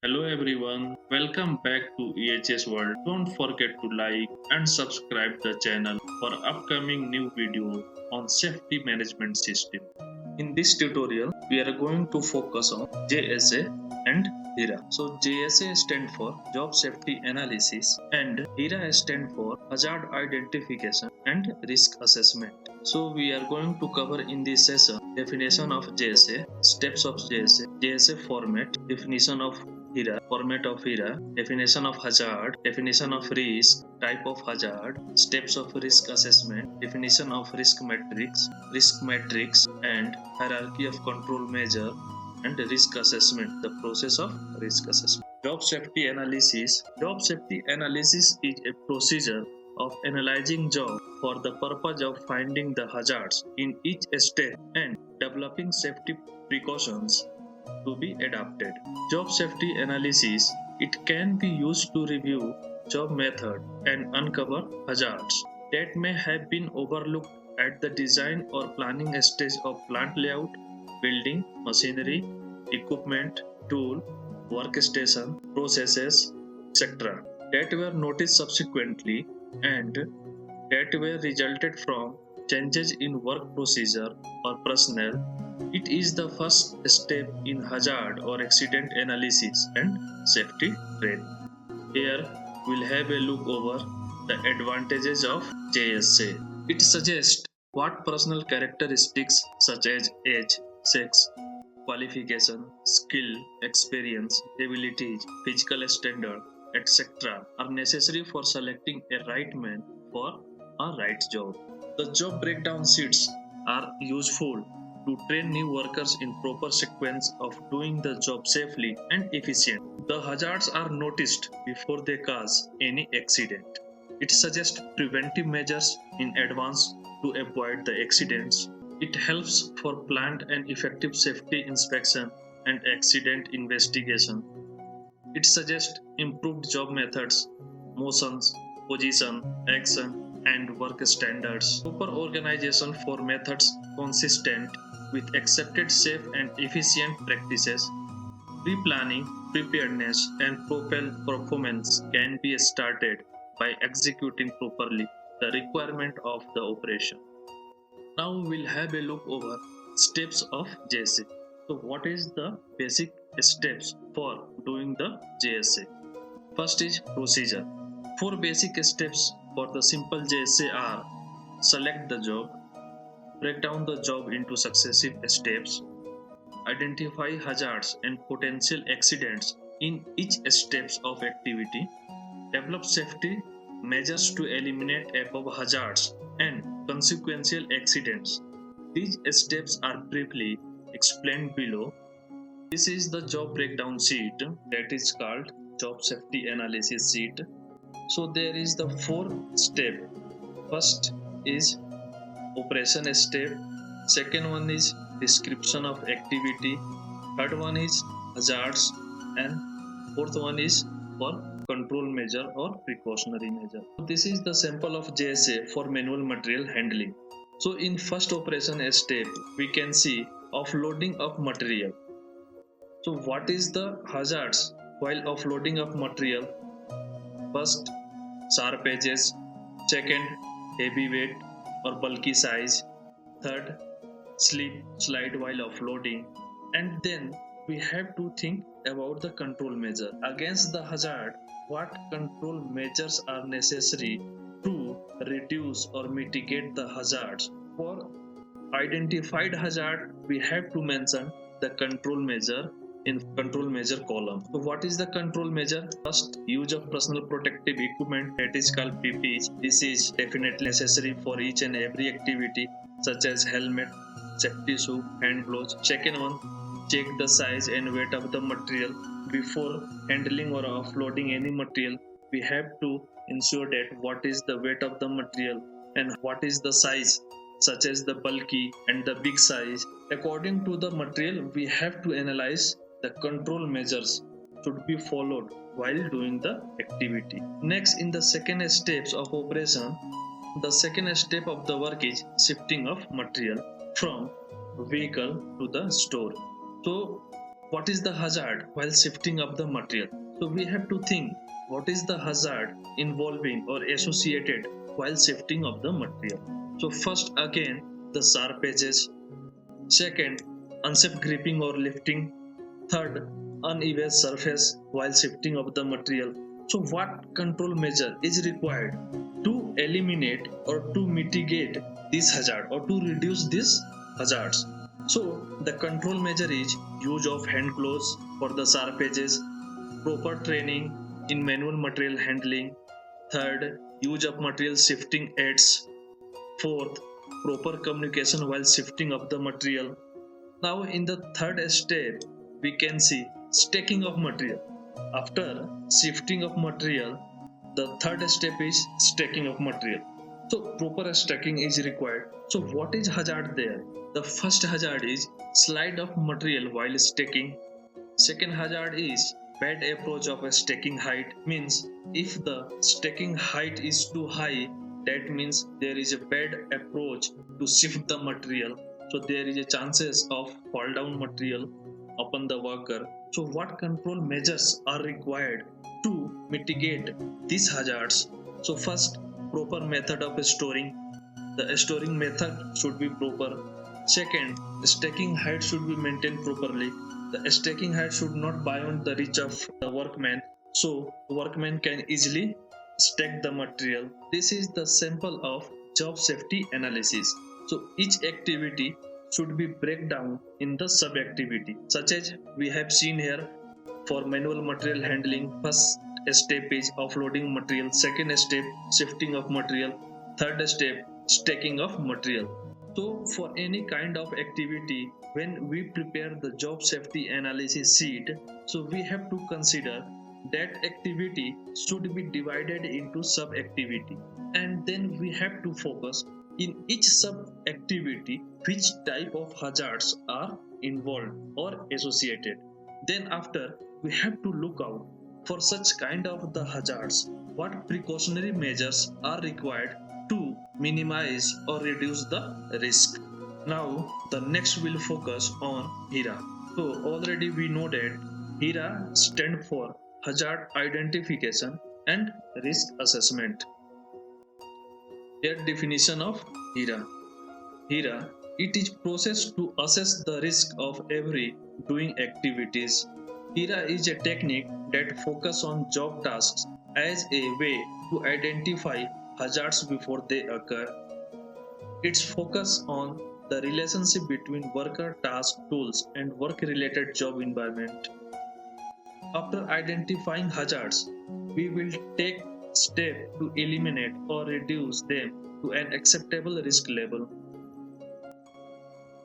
Hello everyone, welcome back to EHS World. Don't forget to like and subscribe the channel for upcoming new videos on safety management system. In this tutorial, we are going to focus on JSA and HIRA. So JSA stands for Job Safety Analysis and HIRA stands for Hazard Identification and Risk Assessment. So we are going to cover in this session definition of JSA, steps of JSA, JSA format, definition of HIRA, format of HIRA, definition of hazard, definition of risk, type of hazard, steps of risk assessment, definition of risk matrix, and hierarchy of control measure and risk assessment, the process of risk assessment. Job safety analysis. Job safety analysis is a procedure of analyzing job for the purpose of finding the hazards in each step and developing safety precautions to be adopted. Job safety analysis, it can be used to review job method and uncover hazards that may have been overlooked at the design or planning stage of plant layout, building, machinery, equipment, tool, workstation, processes, etc. that were noticed subsequently and that were resulted from changes in work procedure or personnel. It is the first step in hazard or accident analysis and safety training. Here we'll have a look over the advantages of JSA. It suggests what personal characteristics such as age, sex, qualification, skill, experience, abilities, physical standard, etc. are necessary for selecting a right man for a right job. The job breakdown sheets are useful to train new workers in proper sequence of doing the job safely and efficient. The hazards are noticed before they cause any accident. It suggests preventive measures in advance to avoid the accidents. It helps for planned and effective safety inspection and accident investigation. It suggests improved job methods, motions, position, action, and work standards. Proper organization for methods consistent with accepted safe and efficient practices. Pre-planning, preparedness, and performance can be started by executing properly the requirement of the operation. Now we'll have a look over steps of JSA. So what is the basic steps for doing the JSA? First is procedure. 4 basic steps for the simple JSA are: select the job, break down the job into successive steps, identify hazards and potential accidents in each steps of activity, develop safety measures to eliminate above hazards and consequential accidents. These steps are briefly explained below. This is the job breakdown sheet, that is called job safety analysis sheet. So there is the 4 step. First is operation step, second one is description of activity, third one is hazards, and fourth one is for control measure or precautionary measure. This is the sample of JSA for manual material handling. So in first operation step we can see offloading of material. So what is the hazards while offloading of material? First, sharp edges, second, heavy weight or bulky size, third, slip, slide while offloading, and then we have to think about the control measure. Against the hazard, what control measures are necessary to reduce or mitigate the hazards? For identified hazard, we have to mention the control measure in control measure column. So what is the control measure? First, use of personal protective equipment, that is called PPE. This is definitely necessary for each and every activity such as helmet, safety shoe, hand gloves. Second one, check the size and weight of the material. Before handling or offloading any material, we have to ensure that what is the weight of the material and what is the size, such as the bulky and the big size. According to the material, we have to analyze the control measures should be followed while doing the activity. Next, in the second steps of operation, the second step of the work is shifting of material from vehicle to the store. So what is the hazard while shifting of the material? So we have to think what is the hazard involving or associated while shifting of the material. So first again the sharp edges, second unsafe gripping or lifting, third uneven surface while shifting of the material. So what control measure is required to eliminate or to mitigate this hazard or to reduce these hazards? So the control measure is use of hand gloves for the sharp edges, proper training in manual material handling, third use of material shifting aids, fourth proper communication while shifting of the material. Now in the third step we can see stacking of material. After shifting of material, the third step is stacking of material. So proper stacking is required. So what is hazard there? The first hazard is slide of material while stacking. Second hazard is bad approach of a stacking height, means if the stacking height is too high, that means there is a bad approach to shift the material. So there is a chances of fall down material upon the worker. So what control measures are required to mitigate these hazards? So first, proper method of storing. The storing method should be proper. Second, stacking height should be maintained properly. The stacking height should not beyond the reach of the workman, so workman can easily stack the material. This is the sample of job safety analysis. So each activity should be break down in the sub activity, such as we have seen here. For manual material handling, first step is offloading material, second step shifting of material, third step stacking of material. So for any kind of activity, when we prepare the job safety analysis sheet, so we have to consider that activity should be divided into sub activity, and then we have to focus in each sub activity which type of hazards are involved or associated. Then after we have to look out for such kind of the hazards, what precautionary measures are required to minimize or reduce the risk. Now the next will focus on HIRA. So already we know that HIRA stand for hazard identification and risk assessment. Here definition of HIRA. HIRA, it is process to assess the risk of every doing activities. HIRA is a technique that focus on job tasks as a way to identify hazards before they occur. Its focus on the relationship between worker task tools and work related job environment. After identifying hazards, we will take steps to eliminate or reduce them to an acceptable risk level.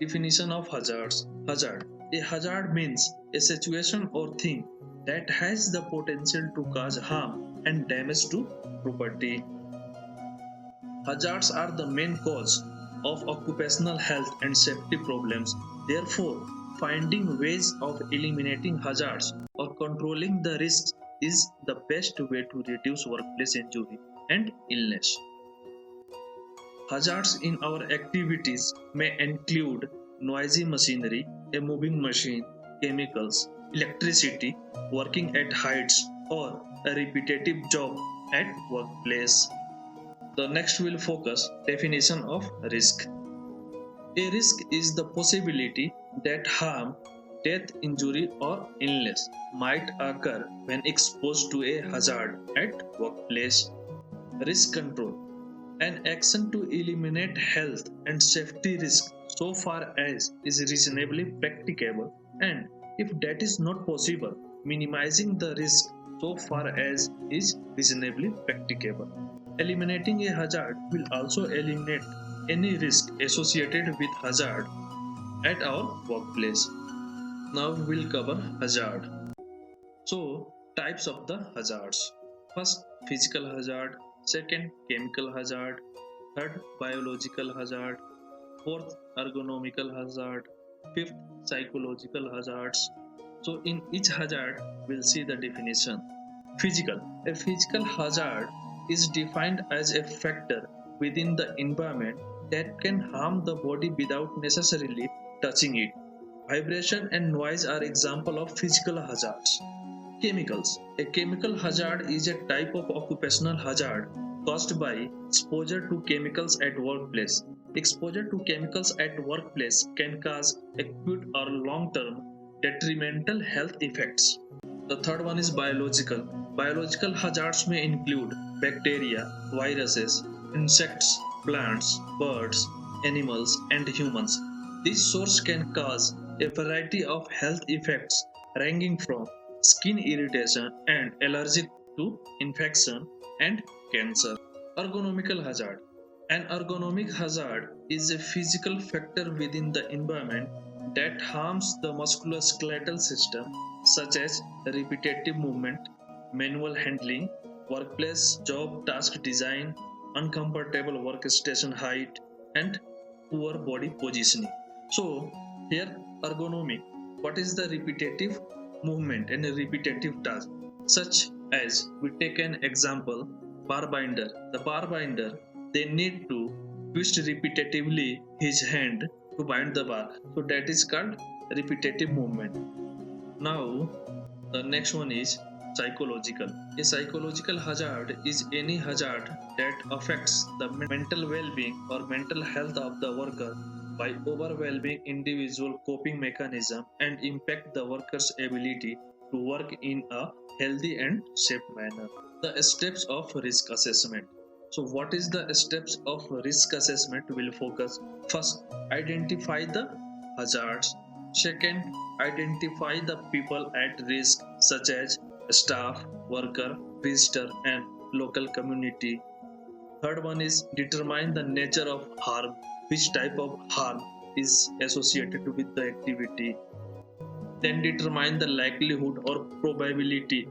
Definition of hazards. Hazard. A hazard means a situation or thing that has the potential to cause harm and damage to property. Hazards are the main cause of occupational health and safety problems. Therefore, finding ways of eliminating hazards or controlling the risks is the best way to reduce workplace injury and illness. Hazards in our activities may include noisy machinery, a moving machine, chemicals, electricity, working at heights, or a repetitive job at workplace. The next will focus definition of risk. A risk is the possibility that harm, death, injury, or illness might occur when exposed to a hazard at workplace. Risk control. An action to eliminate health and safety risk so far as is reasonably practicable, and if that is not possible, minimizing the risk so far as is reasonably practicable. Eliminating a hazard will also eliminate any risk associated with hazard at our workplace. Now we will cover hazard. So, types of the hazards. First, physical hazard. Second, chemical hazard. Third, biological hazard. Fourth, ergonomical hazard. Fifth, psychological hazards. So in each hazard, we'll see the definition. Physical. A physical hazard is defined as a factor within the environment that can harm the body without necessarily touching it. Vibration and noise are example of physical hazards. Chemicals. A chemical hazard is a type of occupational hazard caused by exposure to chemicals at workplace. Exposure to chemicals at workplace can cause acute or long-term detrimental health effects. The third one is biological. Biological hazards may include bacteria, viruses, insects, plants, birds, animals, and humans. This source can cause a variety of health effects ranging from skin irritation and allergic to infection and cancer. Ergonomical hazard. An ergonomic hazard is a physical factor within the environment that harms the musculoskeletal system, such as repetitive movement, manual handling, workplace job task design, uncomfortable workstation height, and poor body positioning. So, here ergonomic. What is the repetitive movement and a repetitive task? Such as we take an example, bar binder. The bar binder, they need to twist repetitively his hand to bind the bar. So that is called repetitive movement. Now the next one is psychological. A psychological hazard is any hazard that affects the mental well-being or mental health of the worker by overwhelming individual coping mechanism and impact the worker's ability to work in a healthy and safe manner. The steps of risk assessment. So what is the steps of risk assessment? Will focus first, identify the hazards. Second, identify the people at risk such as staff, worker, visitor and local community. Third one is determine the nature of harm, which type of harm is associated with the activity. Then determine the likelihood or probability